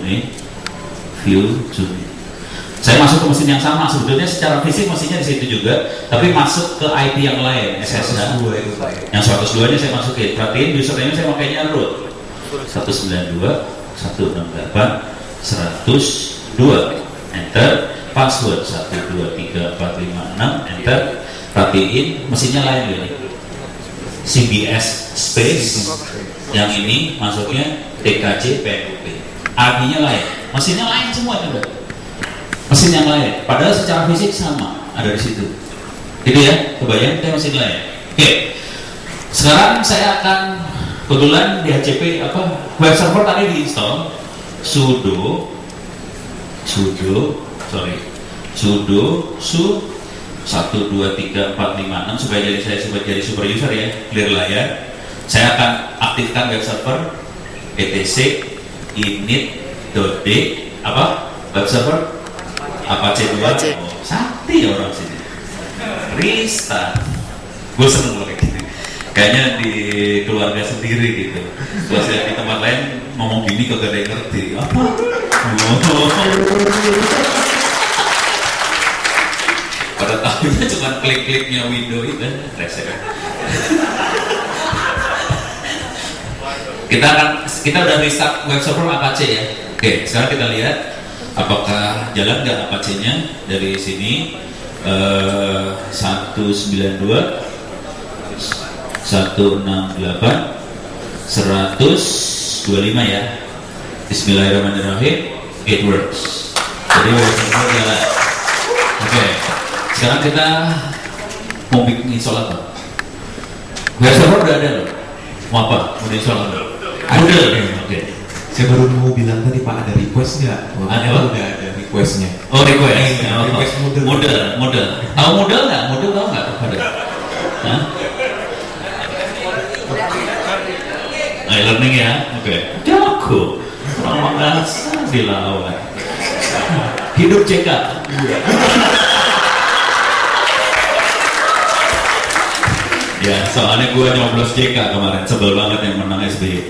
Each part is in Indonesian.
ini view zoom. Saya masuk ke mesin yang sama, sebetulnya secara fisik mesinnya di situ juga, tapi masuk ke IP yang lain, SSH. Yang 102 nya saya masukin. Perhatiin username saya makanya root 192 168 102, enter. Password 123456, enter. Perhatiin mesinnya lain ini, CBS space, yang ini masuknya TKJ PNUP, IP-nya lain, mesinnya lain semua juga. Mesin yang lain, padahal secara fisik sama ada di situ. Gitu ya, kebayang kita mesin lain. Oke, sekarang saya akan kebetulan di HCP web server tadi diinstal sudo su 1 2 3 4 5 6 supaya jadi super user ya, clear layar. Saya akan aktifkan web server etc init.d web server Apache 2. Sakti ya orang sini. Restart. Gue seneng loh kayak gini. Kayaknya di keluarga sendiri gitu. Kalau saya di tempat lain ngomong gini kagak ada yang ngerti. Apa? Pada tahunya cuma klik-kliknya window itu reset. Kita udah restart web server Apache ya. Oke, sekarang kita lihat apakah jalan nggak Apache-nya dari sini. 192 168 125 ya. Bismillahirrahmanirrahim. It works. Jadi web server jalan. Oke, sekarang kita mau bikin install apa? Web server udah ada loh. Mau apa? Mau install apa? Ada. Oke. Saya baru mau bilang tadi Pak, ada request nggak? Ada. Udah ada requestnya. Oh request. Request Model. Tahu model nggak? Model tahu nggak? Ada. Hah? E-learning ya. Oke. Jago. Orang Makassar dilawan. Hidup CK. Ya, soalnya gue nyoblos JK kemarin, sebel banget yang menang SBY.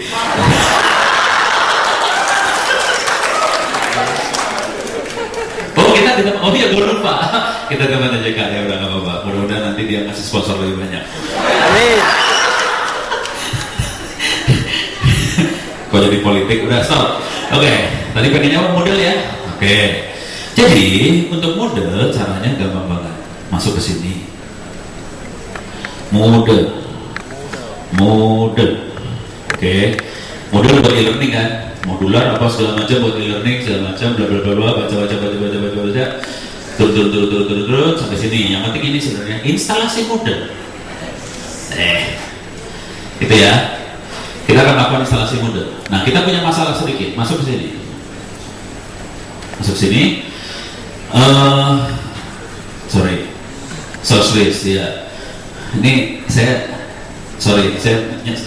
Oh iya, gue lupa. Kita teman aja JK ya, udah gak apa-apa. Mudah-mudahan nanti dia ngasih sponsor lebih banyak. Amin. Kok jadi politik, udah stop. Oke, tadi pengennya apa model ya? Oke. Jadi untuk model caranya gampang banget. Masuk ke sini. Model. Oke. Model buat e-learning kan? Modular apa segala macam buat e-learning segala macam bla bla bla baca turun sampai sini. Yang penting ini sebenarnya instalasi model. Gitu ya. Kita akan lakukan instalasi model. Nah, kita punya masalah sedikit. Masuk ke sini. Source list ya. Ini saya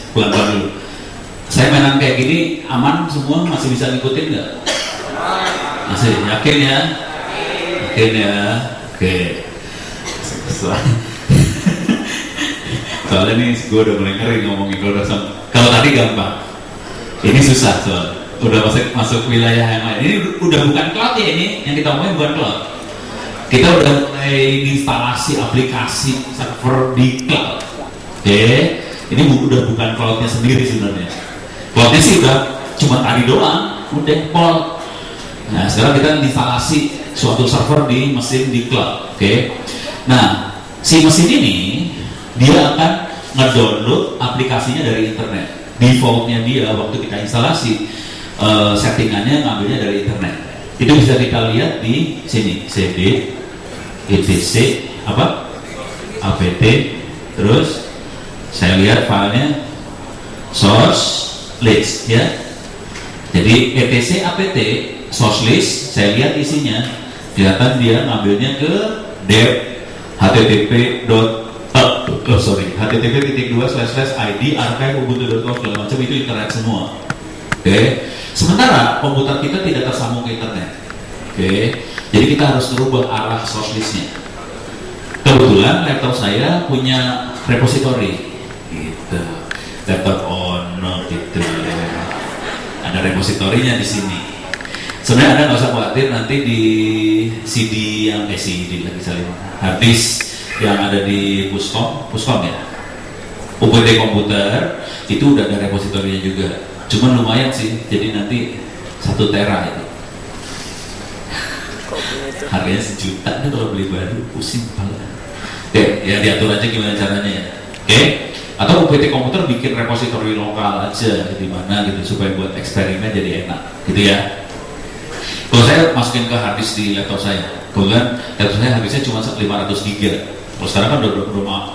pelan-pelan dulu. Saya mainan kayak gini aman semua, masih bisa ngikutin nggak? Masih, yakin ya? Oke. Soalnya nih gue udah mulai ngeri ngomongin kalau tadi gampang, ini susah soalnya. Udah masuk wilayah yang lain. Ini udah bukan cloud ya, ini yang kita omongin bukan cloud. Kita udah mulai instalasi aplikasi server di cloud. Oke, ini udah bukan cloudnya sendiri sebenarnya. Cloudnya sih udah cuma tadi doang, udah pol. Nah, sekarang kita instalasi suatu server di mesin di cloud. Oke. Nah, si mesin ini dia akan ngedownload aplikasinya dari internet. Defaultnya dia waktu kita instalasi settingannya ngambilnya dari internet. Itu bisa kita lihat di sini, cd etc apt, terus saya lihat filenya source list ya. Jadi etc apt source list, saya lihat isinya kelihatan dia ngambilnya ke dev http://id archive ubuntu.com segala macam, itu internet semua. Oke. Sementara komputer kita tidak tersambung ke internet. Oke. Jadi kita harus merubah arah source listnya. Kebetulan laptop saya punya repository gitu. Laptop on gitu. Ada repositorinya di sini. Sebenarnya Anda nggak usah khawatir, nanti di CD yang CD lagi saling habis yang ada di Puskom ya, UPT komputer itu udah ada repositorinya juga. Cuman lumayan sih, jadi nanti 1 tera itu. Harganya 1 juta itu kalau beli baru, pusing kepala. Oke, ya diatur aja gimana caranya ya. Oke, atau UPT komputer bikin repositori lokal aja di mana gitu supaya buat eksperimen jadi enak, gitu ya. Kalau saya masukin ke harddisk di laptop saya, kemudian laptop saya harddisknya cuma 500 giga. Kalau sekarang kan udah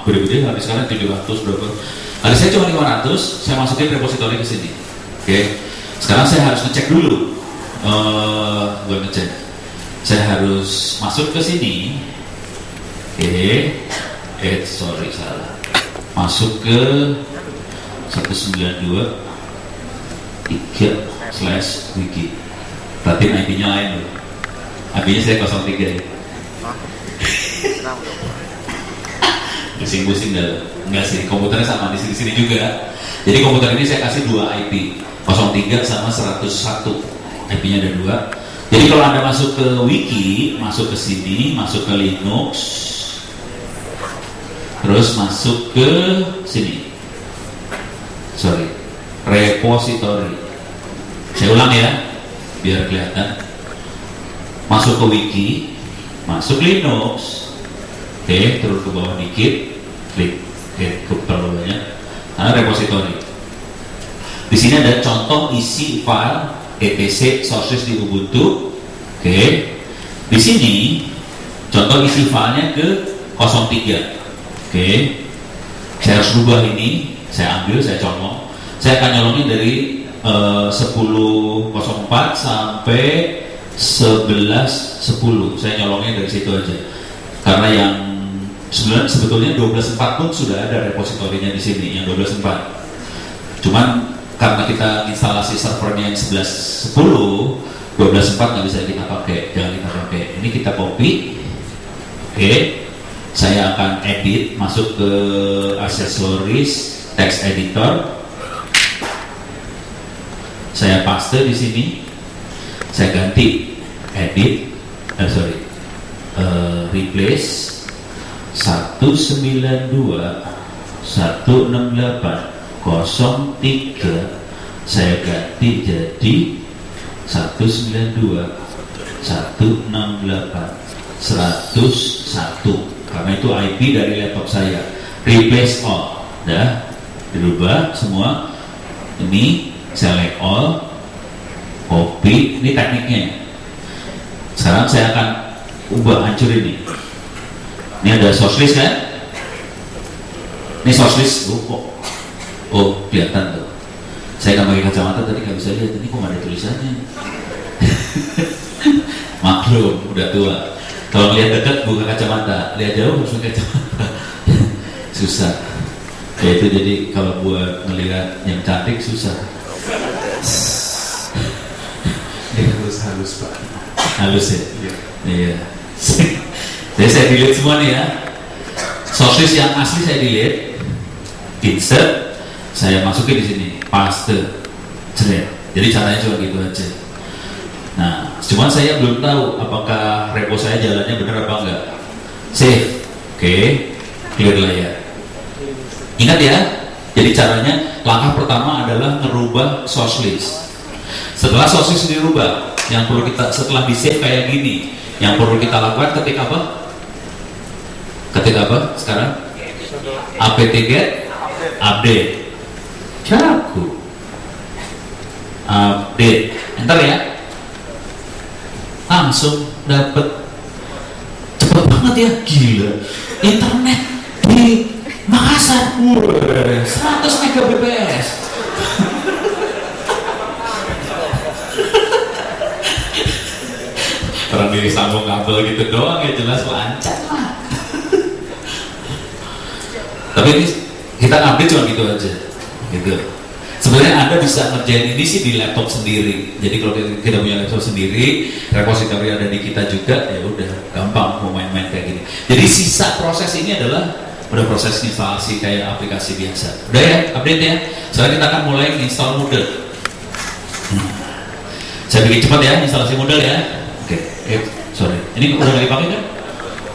gede-gede, harddisk sekarang 700 berapa. Harddisk saya cuma 500, saya masukin repositori ke sini. Oke, sekarang saya harus ngecek dulu. Gue ngecek. Saya harus masuk ke sini. Sorry salah. Masuk ke 192.3/wiki. Berarti IP-nya lain loh. IP-nya saya 03 ya. Pusing-pusing dah. Enggak sih, komputernya sama di sini juga. Jadi komputer ini saya kasih 2 IP, 03 sama 101. IP-nya ada 2. Jadi kalau Anda masuk ke wiki, masuk ke sini, masuk ke Linux, terus masuk ke sini. Sorry, repository. Saya ulang ya, biar kelihatan. Masuk ke wiki, masuk Linux, turun ke bawah dikit, klik, ke bawahnya, repository. Di sini ada contoh isi file etc sources di Ubuntu. Di sini contoh isi filenya ke 03. Saya harus rubah ini, saya ambil, saya colong. Saya akan nyolongin dari 10.04 sampai 11.10. Saya nyolongnya dari situ aja. Karena yang sebetulnya 12.4 pun sudah ada repositorinya di sini, yang 12.4. Cuman karena kita instalasi servernya yang 11.10, 12.4 nggak bisa kita pakai, jangan kita pakai. Ini kita copy. Saya akan edit, masuk ke aksesoris, text editor. Saya paste di sini. Saya ganti edit, replace 192.168.03. Saya ganti jadi 192.168.101 karena itu IP dari laptop saya. Replace all, dah dirubah semua. Ini select all, copy. Ini tekniknya. Sekarang saya akan ubah, hancur ini. Ini ada source list kan? Ini source list. Oh kelihatan tuh. Saya nggak pakai kacamata tadi, nggak bisa lihat. Ini kok nggak ada tulisannya? Maklum, udah tua. Kalau melihat dekat buka kacamata, lihat jauh harus pakai kacamata. Susah. Ya itu jadi kalau buat melihat yang cantik susah. Halus Pak. Halus ya? Iya. Jadi saya delete semua nih ya. Source list yang asli saya delete. Insert, saya masukin di sini. Paste. Jadi caranya cuma gitu aja. Nah, cuman saya belum tahu apakah repo saya jalannya benar apa enggak. Save. Clear layar. Ingat ya, jadi caranya langkah pertama adalah ngerubah source list. Setelah source list dirubah, yang perlu kita setelah di save kayak gini, yang perlu kita lakukan ketik apa? Ketik apa sekarang? apt-get update. Jago. Update. Enter ya. Langsung dapat. Cepet banget ya, gila. Internet di Makassar 100 Mbps. Orang disambung kabel gitu doang ya jelas lancar lah. Tapi ini kita update cuma gitu aja, gitu. Sebenarnya Anda bisa ngerjain ini sih di laptop sendiri. Jadi kalau kita punya laptop sendiri, repository ada di kita juga, ya udah gampang mau main-main kayak gini. Jadi sisa proses ini adalah udah proses instalasi kayak aplikasi biasa. Udah ya, update ya. Sekarang kita akan mulai install Moodle. Saya bikin cepat ya, instalasi model ya. Oke, sorry. Ini udah nggak dipakai kan?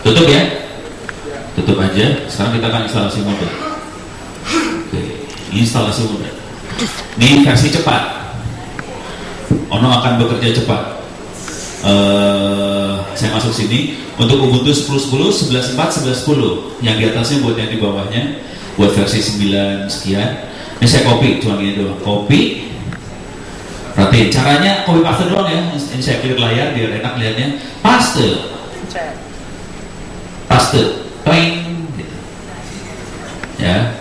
Tutup ya. Tutup aja. Sekarang kita akan instalasi model. Oke, instalasi model. Ini versi cepat. Ono akan bekerja cepat. Saya masuk sini untuk Ubuntu 10.10, 11.4, 11.10. Yang di atasnya buat yang di bawahnya, buat versi 9 sekian. Ini saya copy, cuma gini doang. Copy. Perhatiin, caranya copy paste doang ya. Ini saya clear layar biar enak lihatnya. Paste. Paste. Toing. Gitu. Ya.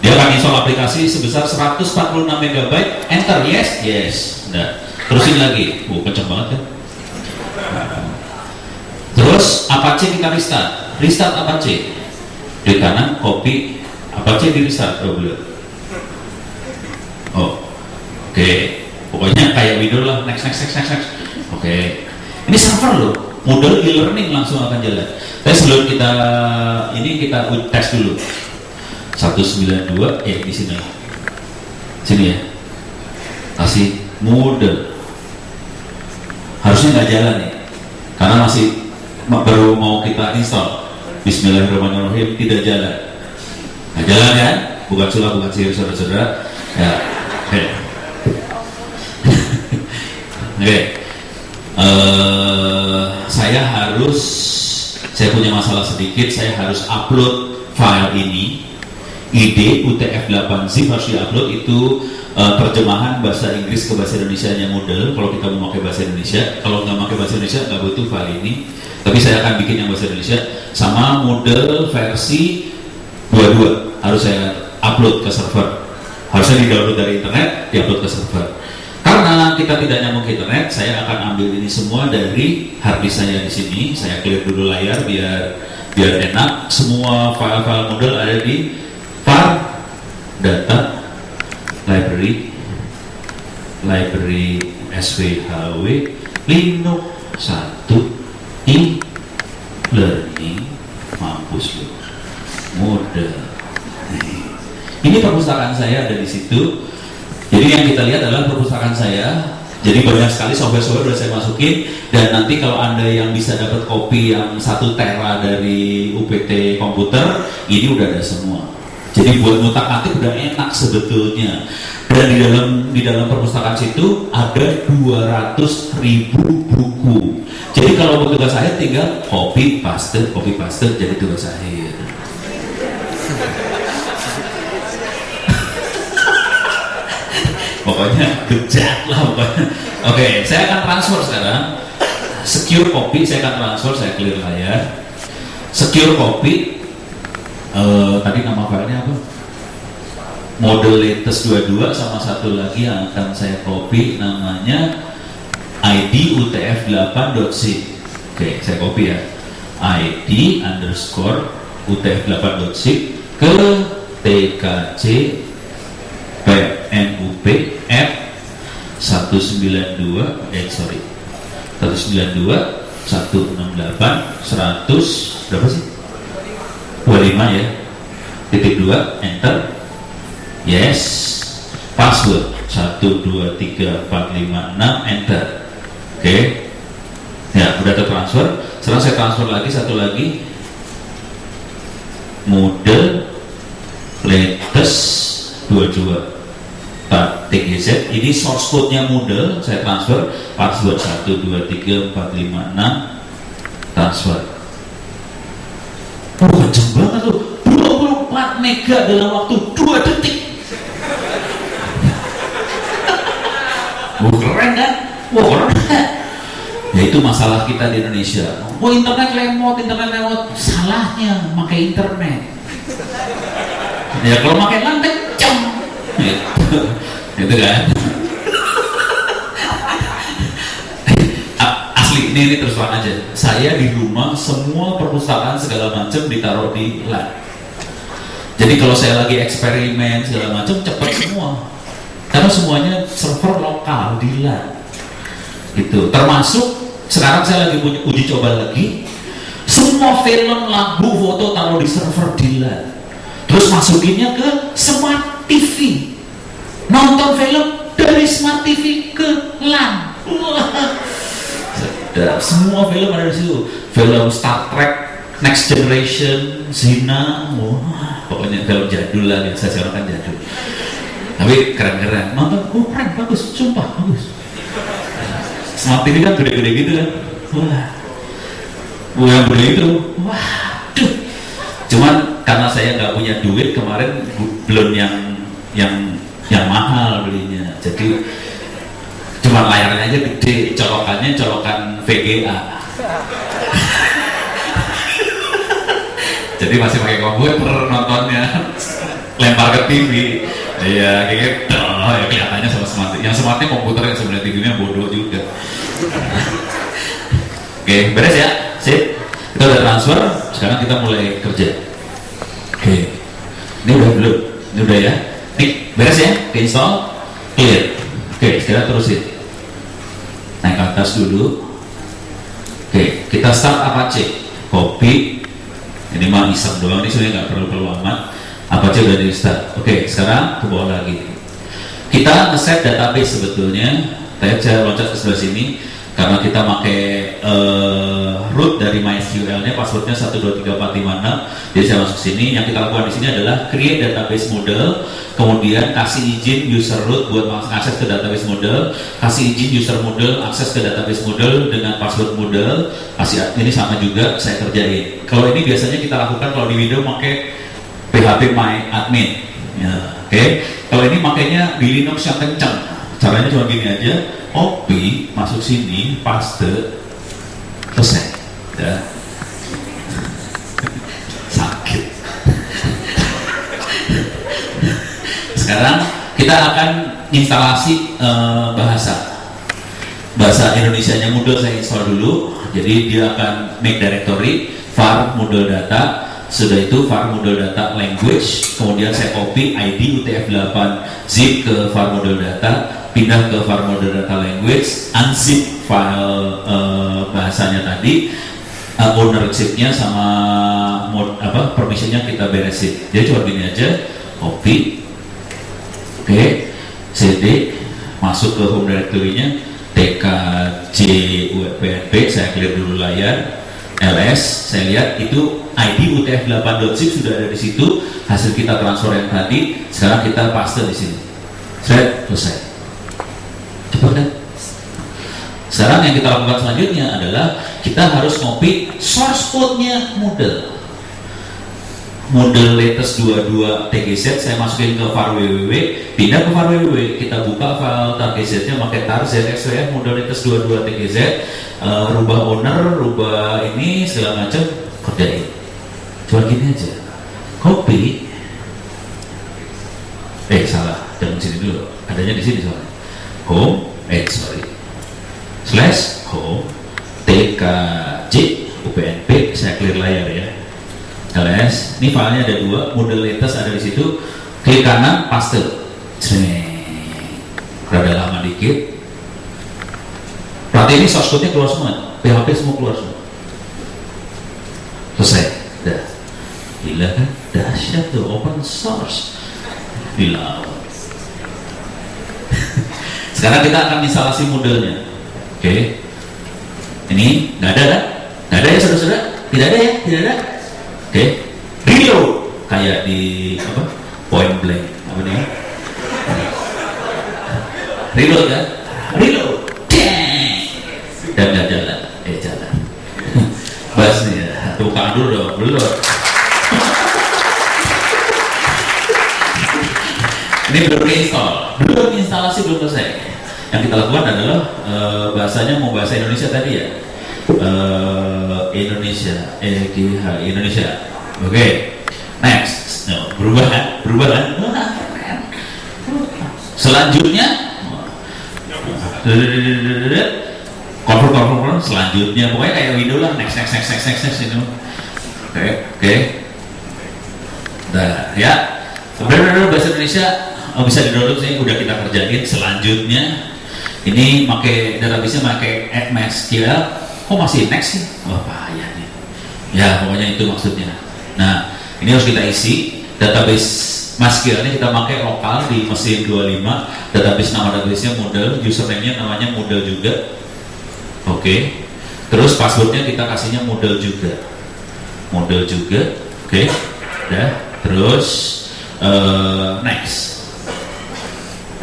Dia akan install aplikasi sebesar 146 MB. Enter, yes, yes. Nah, terusin lagi. Kenceng banget kan? Terus Apache kita restart Apache. Klik kanan, copy Apache di restart. Oke. Pokoknya kayak Windows lah, next. Oke. Ini server loh, model e-learning langsung akan jalan. Tapi sebelum kita tes dulu. 192 di sini. Sini ya. Kasih model. Harusnya nggak jalan nih, karena masih baru mau kita install. Bismillahirrahmanirrahim, tidak jalan. Nggak jalan kan? Bukan sulah, bukan sihir, saudara-saudara. Ya, oke. Oke. Saya punya masalah sedikit. Saya harus upload file ini. ID UTF-8 zip harus diupload. Itu terjemahan bahasa Inggris ke bahasa Indonesia nya model. Kalau kita mau pakai bahasa Indonesia, kalau nggak pakai bahasa Indonesia nggak butuh file ini. Tapi saya akan bikin yang bahasa Indonesia sama model versi 22 harus saya upload ke server. Harusnya di-download dari internet, di-upload ke server. Karena kita tidak nyambung ke internet, saya akan ambil ini semua dari harddisk saya di sini. Saya clear dulu layar biar enak. Semua file-file model ada di var data library SWHW Linux 1 e-learning. Mampus lu model. Ini perpustakaan saya ada di situ. Jadi yang kita lihat adalah perpustakaan saya. Jadi banyak sekali software-software sudah saya masukin. Dan nanti kalau Anda yang bisa dapat kopi yang 1 tera dari UPT komputer, ini udah ada semua. Jadi buat ngutak-ngatik udah enak sebetulnya. Dan di dalam perpustakaan situ ada 200.000 buku. Jadi kalau tugas saya tinggal copy paste jadi tugas akhir. Pokoknya bejat lah pokoknya. Oke, saya akan transfer sekarang. Secure copy saya akan transfer, saya clear layar. Secure copy. Tadi nama filenya apa? Model latest 22 sama satu lagi yang akan saya copy namanya ID UTF8.zip. Oke, saya copy ya. ID underscore UTF8.zip ke TKC PNUP F 192 192 168 100 berapa sih? 25 ya. Titik 2 enter. Yes. Password 123456 enter. Oke. Ya, udah tertransfer. Sekarang saya transfer lagi satu lagi. Model latest 22 TGZ. Ini source code-nya model saya transfer. Password 123456 transfer. Kenceng banget tuh, 24 mega dalam waktu 2 detik. Keren kan? Keren. Ya itu masalah kita di Indonesia. Internet lemot. Salahnya pakai internet. Ya kalau pakai LAN kenceng. Gitu kan? Asli, ini terus terang aja. Saya di rumah semua perpustakaan segala macam ditaruh di LAN. Jadi kalau saya lagi eksperimen segala macam cepet semua. Karena semuanya server lokal di LAN. Gitu. Termasuk sekarang saya lagi punya uji coba lagi. Semua film, lagu, foto taruh di server di LAN. Terus masukinnya ke Smart TV. Nonton film dari Smart TV ke LAN. Wah, sedap. Semua film ada di situ. Film Star Trek, Next Generation, Zina, wah, pokoknya film jadul lah, biasa sekarang kan jadul. Tapi keren-keren, nonton, keren, bagus, sumpah, bagus. Smart TV kan gede-gede gitu kan, wah, yang beli itu, waduh. Cuman karena saya nggak punya duit kemarin, belum yang mahal belinya, jadi cuma layarnya aja gede, colokannya colokan VGA. Jadi masih pakai komputer nontonnya, lempar ke TV. Iya, kayak gitu. Ya kelihatannya sama smart. Yang smartnya komputer, yang sebenarnya TV-nya bodoh juga. Oke, beres ya, sip. Kita udah transfer, sekarang kita mulai kerja. Oke, ini udah belum? Ini udah ya. Nih, beres ya, install, clear. Oke, sekarang terusin. Naik ke atas dulu. Oke, kita start Apache. Copy. Ini mah iseng doang, ini sebenarnya nggak perlu amat. Apache udah di start. Oke, sekarang ke bawah lagi. Kita nge-set database sebetulnya. Saya loncat ke sebelah sini karena kita pakai root dari MySQL-nya, passwordnya 123456. Jadi saya masuk sini. Yang kita lakukan di sini adalah create database model, kemudian kasih izin user root buat akses ke database model, kasih izin user model akses ke database model dengan password model. Ini sama juga saya kerjain. Kalau ini biasanya kita lakukan kalau di Windows pakai PHP My Admin. Ya, oke. Kalau ini makanya di Linux yang kencang. Caranya cuma gini aja, copy masuk sini, paste, selesai. Ya. Sakit. Sekarang kita akan instalasi bahasa Indonesianya Moodle. Saya install dulu. Jadi dia akan make directory var Moodle data. Sudah itu var Moodle data language, kemudian saya copy ID UTF-8 zip ke var Moodle data, pindah ke var Moodle data language, unzip file bahasanya tadi, ownership-nya sama permission-nya kita beresin. Jadi cuma gini aja, copy, oke, cd, masuk ke home directory-nya, tkj upnp, saya clear dulu layar, ls, saya lihat itu ID UTF-8.zip sudah ada di situ, hasil kita transfer yang tadi, sekarang kita paste di sini. Selesai. Cepat kan? Sekarang yang kita lakukan selanjutnya adalah kita harus copy source code-nya Moodle latest 22 tgz, saya masukin ke var www, pindah ke var www, kita buka file tar tgz-nya pakai tar zxwf Moodle latest 22 tgz, rubah owner, rubah ini segala macam, kerjain. Cuma gini aja, copy, salah, jangan sini dulu, adanya di sini soalnya, home, slash home, tkj upnp, saya clear layar ya, ls, ini filenya ada dua, Moodle latest ada di situ, klik kanan, paste, rada lama dikit, berarti ini source code-nya keluar semua, PHP semua keluar semua, selesai, dah. Gila kan, dahsyat tuh, open source dilawan. Sekarang kita akan instalasi modelnya. Oke. Ini nggak ada kan? Nggak ada ya saudara-saudara? Tidak ada ya? Tidak ada? Oke. Reload kayak di Point Blank apa nih? Reload kan? Reload. Dan nggak jalan. Jalan. Bas nih ya. Tepuk tangan dulu dong. Belum. Ini belum install, belum instalasi, belum selesai. Yang kita lakukan adalah bahasanya mau bahasa Indonesia tadi ya, Indonesia, Indonesia. Oke, next, berubah kan? Selanjutnya, confirm, selanjutnya, pokoknya kayak Windows lah, next itu. Oke. Nah, ya, benar-benar bahasa Indonesia. Bisa di-download sih, udah kita kerjain. Selanjutnya ini pakai database-nya pakai MySQL. Kok masih next sih? Wah, payah nih. Ya, pokoknya itu maksudnya. Nah, ini harus kita isi database MySQL-nya kita pakai lokal di mesin 25, database nama database-nya Moodle, username-nya namanya Moodle juga. Oke. Terus password-nya kita kasihnya Moodle juga. Oke. Udah. Terus next.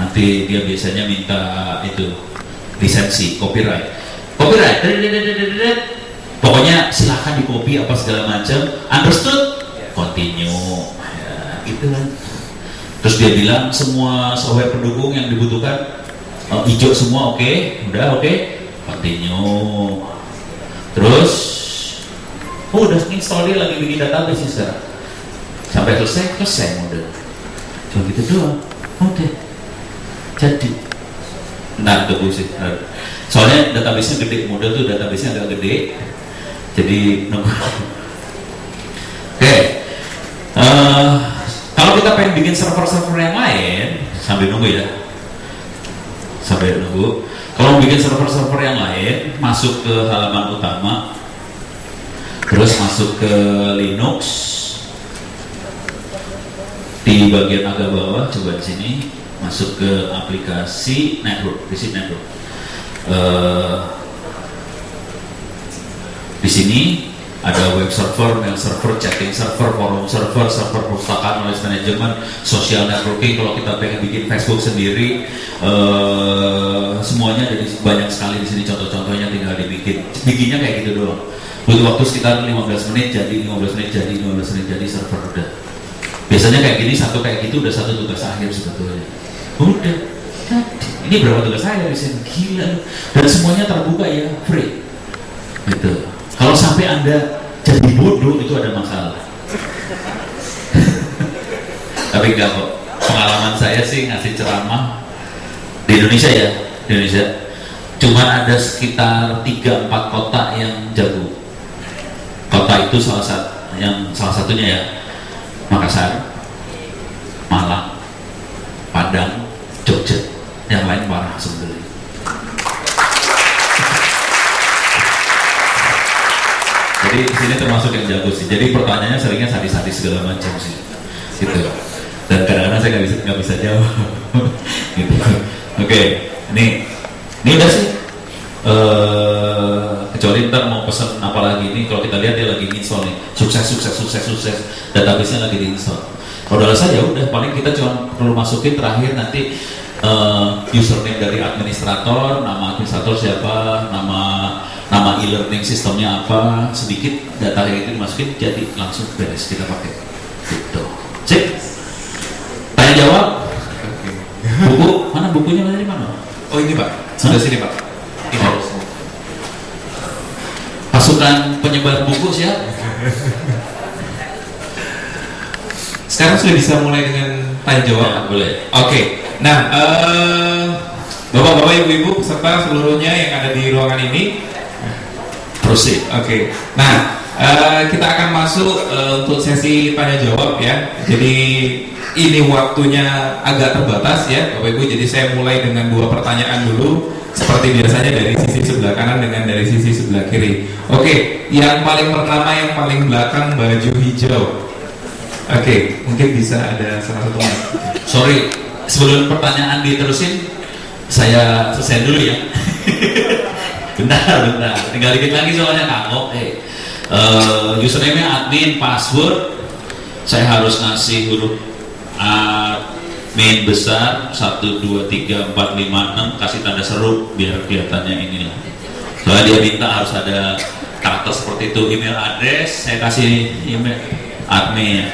Nanti dia biasanya minta itu lisensi, copyright. Pokoknya silahkan di copy apa segala macam. Understood? Continue. Ya, gitu kan. Terus dia bilang semua software pendukung yang dibutuhkan hijau semua, oke. Udah oke. Continue. Terus udah install, dia lagi bikin database sekarang. Sampai selesai model. Cuma gitu doang. Oke. Jadi nah tunggu sih. Soalnya database-nya gede, model tuh database-nya agak gede. Jadi nunggu. Oke. Kalau kita pengen bikin server-server yang lain, sambil nunggu ya. Kalau bikin server-server yang lain, masuk ke halaman utama, terus masuk ke Linux, di bagian agak bawah, coba di sini, masuk ke aplikasi network, di sini network. Di sini ada web server, mail server, chatting server, forum server, server perpustakaan, knowledge management, social networking. Kalau kita pengen bikin Facebook sendiri, semuanya ada banyak sekali di sini. Contoh-contohnya tinggal dibikin. Bikinnya kayak gitu doang. Butuh waktu sekitar 15 menit jadi, 15 menit jadi server udah. Biasanya kayak gini, satu kayak gitu udah satu tugas akhir sebetulnya. Udah. Ini berapa tugas saya di sini? Gila. Dan semuanya terbuka ya, free. Gitu. Kalau sampai Anda jadi bodoh itu ada masalah. Tapi enggak kok. Pengalaman saya sih ngasih ceramah di Indonesia ya, di Indonesia. Cuman ada sekitar 3-4 kota yang jago. Kota itu salah satunya ya Makassar, Malang, Padang, Jogja. Yang lain parah sebenarnya. Jadi di sini termasuk yang jago sih. Jadi pertanyaannya seringnya sadis-sadis segala macam sih, gitu. Dan kadang-kadang saya nggak bisa jawab, gitu. Oke, ini udah sih. Kecuali ntar mau pesen apalagi ini, kalau kita lihat dia lagi install nih, sukses, database-nya lagi diinstal. Kalau udah selesai ya udah, paling kita cuma perlu masukin terakhir nanti username dari administrator, nama administrator siapa, nama e-learning sistemnya apa, sedikit data yang itu dimasukin, jadi langsung beres kita pakai. Gitu. Cek. Tanya jawab. Buku mana, bukunya dari mana? Oh ini Pak, sudah sini Pak. Ini harus. Pasukan penyebar buku siap. Sekarang sudah bisa mulai dengan tanya jawab. Ya, boleh. Oke. Nah, Bapak-bapak, Ibu-ibu serta seluruhnya yang ada di ruangan ini, proceed. Oke. Nah, kita akan masuk untuk sesi tanya jawab ya. Jadi ini waktunya agak terbatas ya, Bapak Ibu. Jadi saya mulai dengan 2 pertanyaan dulu, seperti biasanya dari sisi sebelah kanan dengan dari sisi sebelah kiri. Oke, yang paling pertama, yang paling belakang, baju hijau. Oke, mungkin bisa ada salah satu. Sorry, sebelum pertanyaan diterusin, saya selesai dulu ya. Bentar, tinggal dikit lagi soalnya kagok. Username-nya admin, password saya harus ngasih huruf admin besar 1, 2, 3, 4, 5, 6, kasih tanda seru biar kelihatannya ini lah. Soalnya dia minta harus ada karakter seperti itu. Email address saya kasih email admin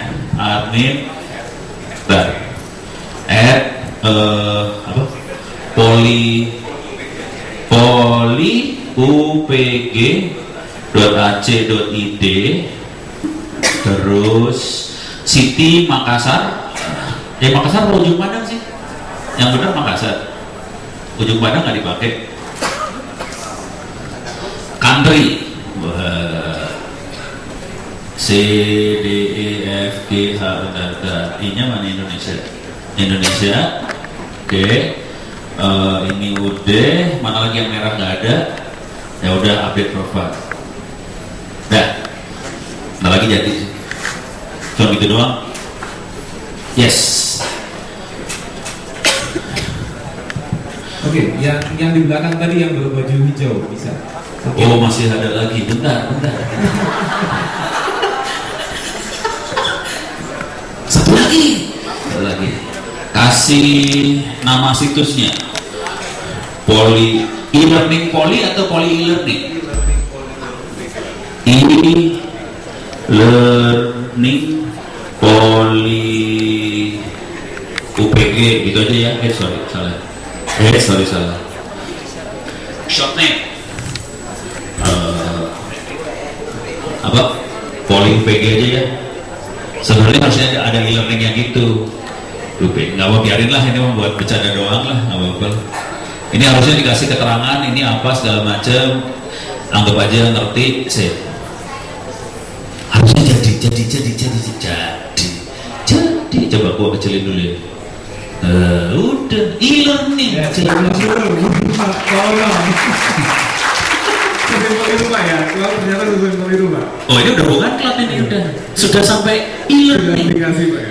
upg.ac.id, terus City Makassar. Makassar atau ujung Padang sih? Yang benar Makassar. Ujung Padang nggak dipakai. Country C D E F G H I nya mana? Indonesia. Oke. Ini udah, mana lagi yang merah nggak ada? Ya udah, update profile. Dah, nggak lagi jadi. Cuma gitu doang. Yes. Oke, yang di belakang tadi yang berbaju hijau bisa. Oh, masih ada lagi. Bentar. Satu lagi. Kasih nama situsnya. E-learning Poly atau Poly e-learning? E-learning Poly UPG gitu aja ya. Salah. Short name. Poly UPG aja ya. Sebenarnya harusnya ada e-learning yang gitu. Nggak mau biarin lah, ini membuat bercanda doang lah, nggak apa-apa. Ini harusnya dikasih keterangan, ini apa segala macam. Anggap aja ngerti, sih. Harusnya jadi. Coba gua kecilin dulu ya. Udah, e-learning. Ya, rumah ya, kalau ternyata di rumah. Oh, ini udah bukan cloud ini udah. Sudah sampai e-learning.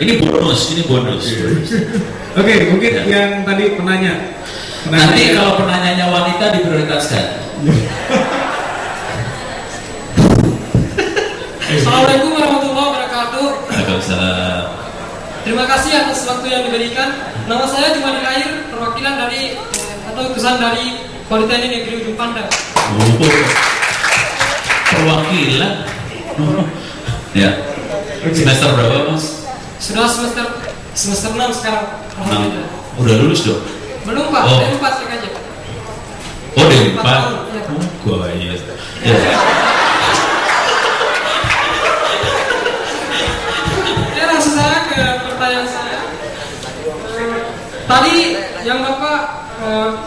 Ini bonus. Oke, mungkin yang tadi penanya. Nanti kalau penanyanya wanita diprioritaskan. Assalamualaikum warahmatullahi wabarakatuh. Waalaikumsalam. Terima kasih atas waktu yang diberikan. Nama saya Jumadi Khair, perwakilan dari atau utusan dari Politeknik Negeri Ujung Pandang. Oh, perwakilan. Ya. Semester berapa, Mas? Sudah semester 6 sekarang. Alhamdulillah. Udah lulus dong? Belum Pak, Oh. D4 aja. Oh, D4. 4 tahun, ya. Oh, gua iya. Ya. Oke, langsung saya ke pertanyaan saya. Tadi yang Bapak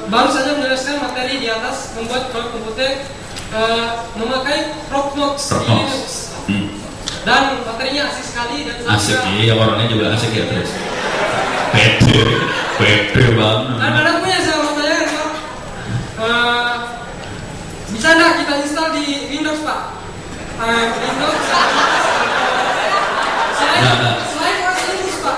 baru saja menjelaskan materi di atas membuat cloud computing memakai Proxmox di Linux. Dan materinya asik sekali dan Asik, iya, orangnya juga asik ya, terus. Pede banget. Dan ada punya saya mau tanya Pak, bisa nggak kita install di Windows Pak? Windows. Selain OS Linux Pak.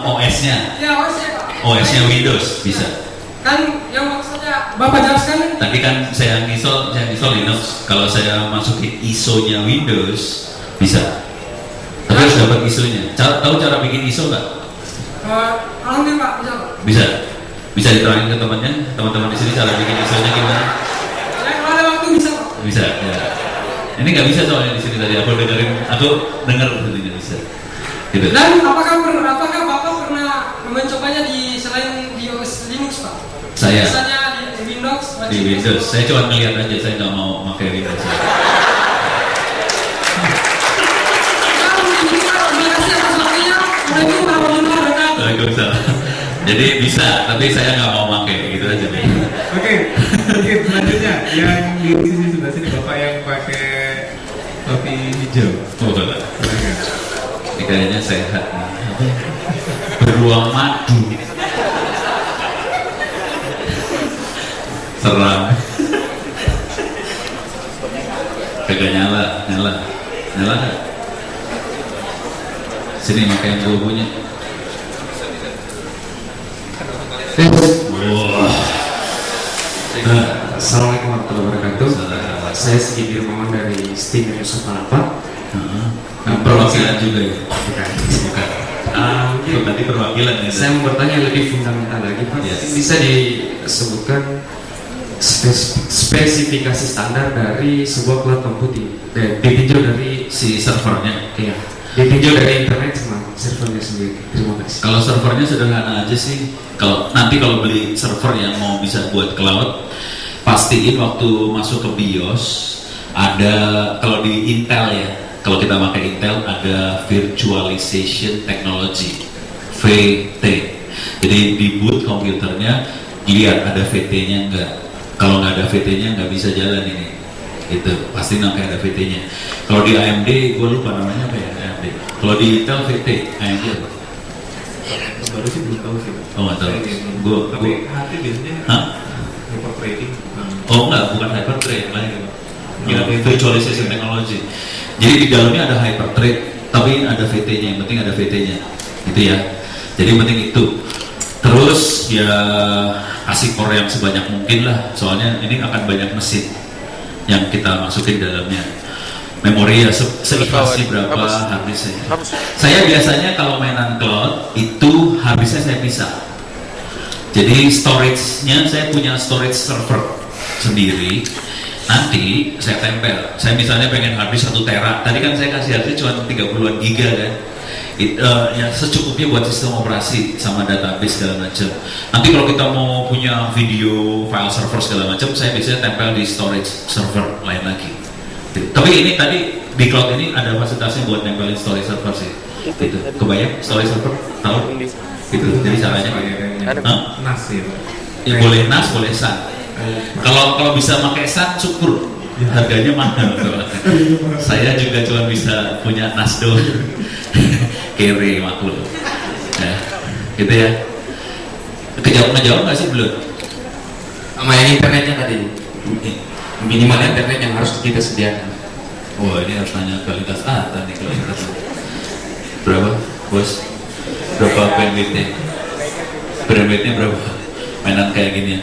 OS-nya. Ya OS-nya Pak. OS-nya Windows bisa. Kan yang maksudnya Bapak jelaskan. Tadi kan saya install Linux. Kalau saya masukin ISO-nya Windows bisa. Tapi harus dapat ISO-nya. Tahu cara bikin ISO nggak? Alhamdulillah Pak, bisa Pak. Bisa diterangin ke teman-teman di sini cara bikin ISO-nya gimana? Ya kalau ada waktu bisa Pak. Bisa. Ya. Ini nggak bisa soalnya di sini tadi. Aku dengar sebenarnya bisa. Gitu. Dan apakah Bapak pernah mencobanya di selain di OS Linux Pak? Saya. Misalnya di Windows. Di Windows. Saya cuma ngeliat aja. Saya nggak mau pakai Windows. Waalaikumsalam. Jadi bisa, tapi saya nggak mau pakai gitu aja deh. Oke, selanjutnya yang di sisi sebelah sini Bapak yang pakai topi hijau. Oh, betul. Ini kayaknya sehat nih. Beruang madu. Seram. Kagak nyala. Nggak? Sini pakai yang gue punya. Wah. Assalamualaikum warahmatullahi wabarakatuh. Saya Sigit Dirmawan dari STEAM Yusuf Manapa. Perwakilan juga ya? Bukan. Tadi perwakilan ya? Saya mau bertanya lebih fundamental lagi Pak. Yes. Bisa disebutkan spesifikasi standar dari sebuah cloud computing ditinjau dari Si servernya. iya, ditinjau dari internet sama servernya sendiri. Terima kasih. Kalau servernya sederhana aja sih. Kalau beli server yang mau bisa buat cloud, pastiin waktu masuk ke BIOS ada, kalau di Intel ya, kalau kita pakai Intel ada virtualization technology, VT. Jadi di boot komputernya lihat ada VT-nya enggak. Kalau nggak ada VT-nya nggak bisa jalan ini. Itu pasti namanya ada VT-nya. Kalau di AMD, gue lupa namanya apa ya AMD. Kalau di Intel VT, AMD apa? Baru sih belum tahu sih. Oh nggak tahu. Tapi HT biasanya hyper trading. Oh enggak, bukan hyperthread lain. Virtualization technology. Jadi di dalamnya ada hyperthread, tapi ada VT-nya. Yang penting ada VT-nya. gitu ya. Jadi penting itu. Terus ya kasih core yang sebanyak mungkin lah, soalnya ini akan banyak mesin yang kita masukin dalamnya. Memori ya seikhlasnya berapa habisnya. Saya biasanya kalau mainan cloud itu habisnya saya pisah. Jadi storage-nya saya punya storage server sendiri. Nanti saya tempel. Saya misalnya pengen habis 1 tera. Tadi kan saya kasih harddisk cuma 30-an giga kan. Ya secukupnya buat sistem operasi sama database segala macam. Nanti kalau kita mau punya video file server segala macam, saya biasanya tempel di storage server lain lagi. Tapi ini tadi di cloud ini ada fasilitasnya buat nempelin storage server sih. Gitu. Kebayang storage server? Tahu? Gitu. Jadi caranya NAS ya. Ya boleh NAS, boleh SAN. Kalau bisa pakai SAN syukur. Harganya mahal. Saya juga cuma bisa punya NAS doang. Kere makul. Ya, gitu ya. Ngejawab nggak sih belum? Sama yang internetnya tadi, minimal internet yang harus kita sediakan. Wah, ini harus nanya kualitas tadi kualitas. Berapa, bos? Berapa bandwidthnya? Bandwidthnya berapa? Mainan kayak gini ya.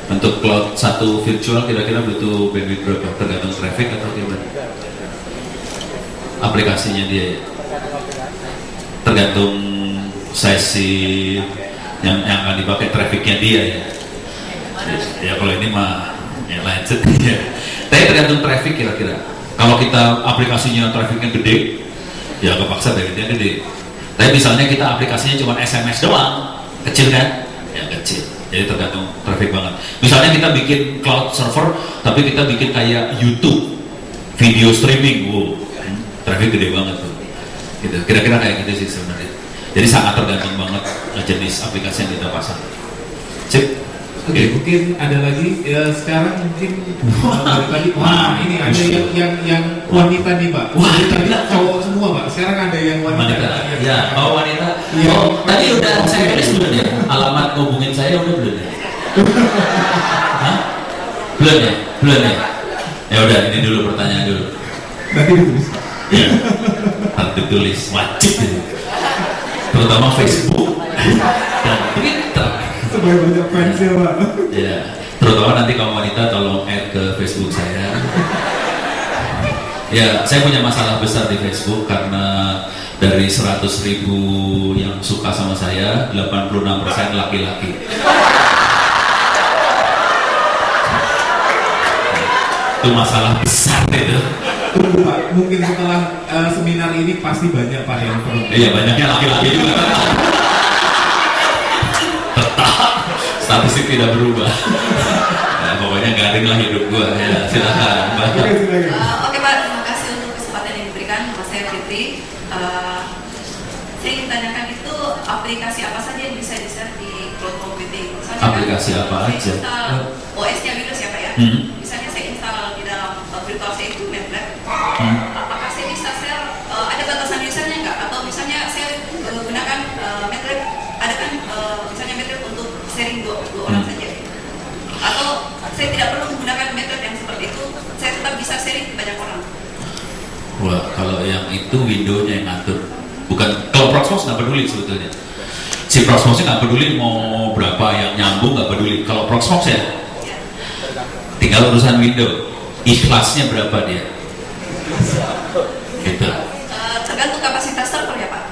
Untuk cloud 1 virtual kira-kira butuh bandwidth berapa? Tergantung traffic atau gimana? Aplikasinya dia ya? Tergantung size yang akan dipakai, trafficnya dia ya. Ya kalau ini mah ya lanjut ya. Tapi tergantung traffic kira-kira. Kalau kita aplikasinya trafficnya gede, ya kepaksa bandwidthnya gede. Tapi misalnya kita aplikasinya cuma SMS doang, kecil kan? Ya kecil. Jadi tergantung traffic banget. Misalnya kita bikin cloud server, tapi kita bikin kayak YouTube, video streaming, wow, traffic gede banget tuh. Gitu. Kira-kira kayak gitu sih sebenarnya. Jadi sangat tergantung banget jenis aplikasi yang kita pasang. Cip. Oke, mungkin ada lagi ya sekarang mungkin dari tadi ini ada yang wanita nih Pak. Wah, tadi cowok semua Pak. Sekarang ada yang wanita. Ya, wanita. Ya. Tadi udah saya tulis belum ya? Alamat hubungin saya udah belum ya? Hah? Belum ya? Belum ya? Ya udah, ini dulu pertanyaan dulu. Nanti ditulis. Ya. Harus ditulis, wajib itu. Terutama Facebook dan Twitter. Supaya banyak fans ya Pak. Ya, terutama nanti kaum wanita tolong add ke Facebook saya. Ya, saya punya masalah besar di Facebook karena dari 100.000 yang suka sama saya, 86% laki-laki. Itu masalah besar itu. Tunggu Pak, mungkin setelah seminar ini pasti banyak Pak yang perlu. Iya, banyaknya laki-laki juga. Statistik tidak berubah. Nah, pokoknya garing lah hidup gua ya. Silakan Mbak. Oke Pak, terima kasih untuk kesempatan yang diberikan. Nama saya Fitri. Saya ingin tanyakan itu aplikasi apa saja yang bisa di-share di cloud computing? Misalnya Aplikasi apa aja? OS-nya Windows ya Pak ya. Misalnya saya install di dalam virtual saya itu MATLAB. Apakah saya bisa share? Ada batasan usernya nggak? Atau misalnya saya gunakan MATLAB, ada kan misalnya MATLAB untuk sharing dua orang saja, atau saya tidak perlu menggunakan metode yang seperti itu, saya tetap bisa sharing ke banyak orang. Wah, kalau yang itu Windows-nya yang ngatur. Bukan, kalau Proxmox nggak peduli sebetulnya. Si Proxmox-nya nggak peduli mau berapa yang nyambung, nggak peduli. Kalau Proxmox ya, tinggal urusan Windows. Ikhlasnya berapa dia? Gitu. Tergantung kapasitas server ya Pak.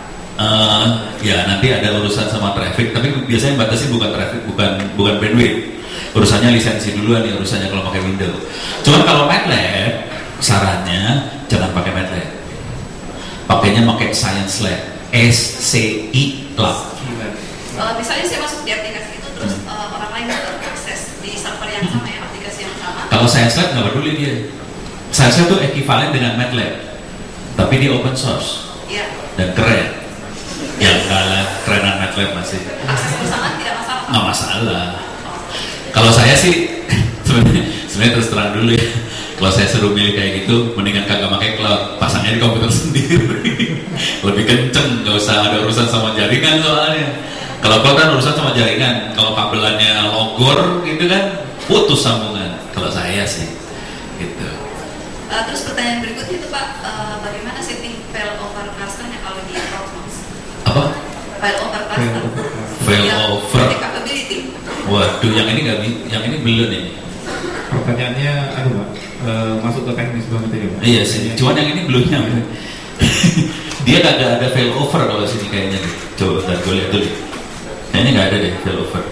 Ya nanti ada urusan sama traffic, tapi biasanya batasi bukan traffic, bukan bandwidth. Urusannya lisensi duluan nih urusannya kalau pakai Windows. Cuman kalau MATLAB, sarannya jangan pakai MATLAB. Pakainya pakai Science Lab, SCI Lab. Misalnya saya masuk di aplikasi itu terus orang lain bisa akses di server yang sama ya, aplikasi yang sama. Kalau Science Lab nggak peduli dia. Science Lab itu ekivalen dengan MATLAB, tapi dia open source dan keren. Yang kalah kerenan MATLAB masih. Akses bersama tidak masalah. Nggak masalah. Kalau saya sih sebenarnya terus terang dulu ya. Kalau saya suruh milih kayak gitu, mendingan kagak pakai cloud, pasangnya di komputer sendiri. Lebih kenceng, nggak usah ada urusan sama jaringan soalnya. Kalau cloud kan urusan sama jaringan. Kalau kabelannya logor gitu kan, putus sambungan. Kalau saya sih, gitu. Terus pertanyaan berikutnya itu Pak, bagaimana setting file over clusternya kalau di Proxmox? Apa? file over cluster. File Yang over. multi capability. Waduh, yang ini nggak yang ini belum nih. Pertanyaannya, aduh Pak, masuk ke teknis banget ya Pak. Iya sih, cuman yang ini belum nyampe. Dia kagak ada fail over kalau sini kayaknya nih. Coba bentar gue lihat dulu. Kayaknya nggak ada deh fail over.